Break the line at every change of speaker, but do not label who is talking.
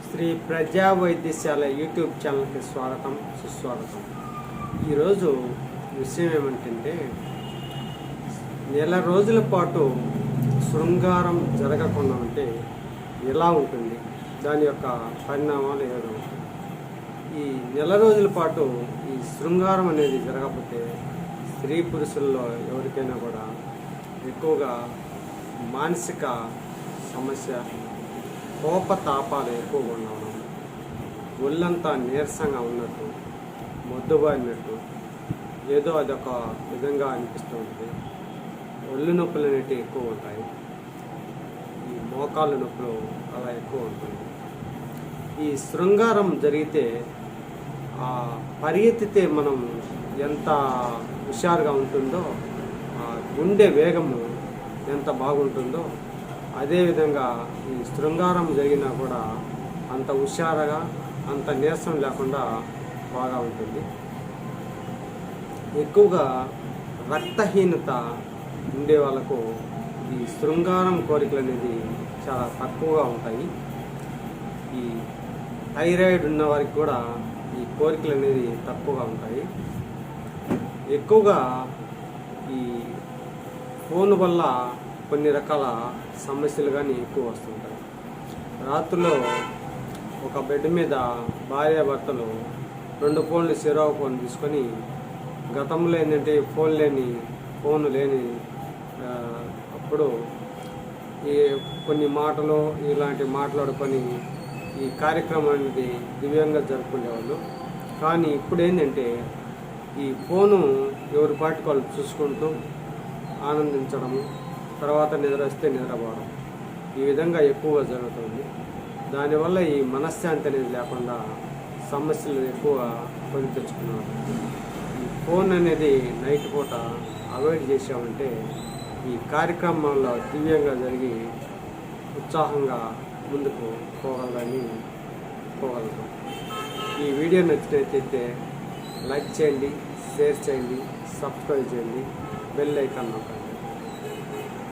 శ్రీ ప్రజా వైద్యశాల యూట్యూబ్ ఛానల్కి స్వాగతం సుస్వాగతం. ఈరోజు విషయం ఏమంటే, నెల రోజుల పాటు శృంగారం జరగకుండా ఉంటే ఎలా ఉంటుంది, దాని యొక్క పరిణామాలు ఏదో. ఈ నెల రోజుల పాటు ఈ శృంగారం అనేది జరగకపోతే స్త్రీ పురుషుల్లో ఎవరికైనా కూడా ఎక్కువగా మానసిక సమస్య, కోపతాపాలు ఎక్కువగా ఉండడం, ఒళ్ళంతా నీరసంగా ఉన్నట్టు, మొద్దుబారినట్టు, ఏదో అదొక విధంగా అనిపిస్తూ ఉంటుంది. ఒళ్ళు నొప్పులు అనేవి ఎక్కువ ఉంటాయి. ఈ మోకాళ్ళ నొప్పులు అలా ఎక్కువ ఉంటుంది. ఈ శృంగారం జరిగితే పరిగెత్తితే మనం ఎంత హుషారుగా ఉంటుందో, గుండె వేగము ఎంత బాగుంటుందో, అదేవిధంగా ఈ శృంగారం జరిగినా కూడా అంత హుషారుగా, అంత నీరసం లేకుండా బాగా ఉంటుంది. ఎక్కువగా రక్తహీనత ఉండే వాళ్ళకు ఈ శృంగారం కోరికలు అనేది చాలా తక్కువగా ఉంటాయి. ఈ థైరాయిడ్ ఉన్న వారికి కూడా ఈ కోరికలు అనేది తక్కువగా ఉంటాయి. ఎక్కువగా ఈ ఫోన్ వల్ల కొన్ని రకాల సమస్యలు కానీ ఎక్కువ వస్తుంటాయి. రాత్రిలో ఒక బెడ్ మీద భార్యాభర్తలు 2 ఫోన్లు, చెరొక ఫోన్ తీసుకొని, గతంలో ఏంటంటే ఫోన్ లేని అప్పుడు ఈ కొన్ని మాటలు ఇలాంటి మాట్లాడుకొని ఈ కార్యక్రమం అనేది దివ్యంగా జరుపుకునేవాళ్ళు. కానీ ఇప్పుడు ఏంటంటే ఈ ఫోను ఎవరి పాటికి వాళ్ళు చూసుకుంటూ ఆనందించడము, తర్వాత నిద్ర వస్తే నిద్రపోవడం, ఈ విధంగా ఎక్కువగా జరుగుతుంది. దానివల్ల ఈ మనశ్శాంతి అనేది లేకుండా సమస్యలు ఎక్కువ కొని తెచ్చుకున్నారు. ఈ ఫోన్ అనేది నైట్ పూట అవాయిడ్ చేసామంటే ఈ కార్యక్రమాల్లో దివ్యంగా జరిగి ఉత్సాహంగా ముందుకు పోగలుగుతాం. ఈ వీడియో నచ్చినట్లయితే లైక్ చేయండి, షేర్ చేయండి, సబ్స్క్రైబ్ చేయండి, బెల్ ఐకాన్ నొక్కండి.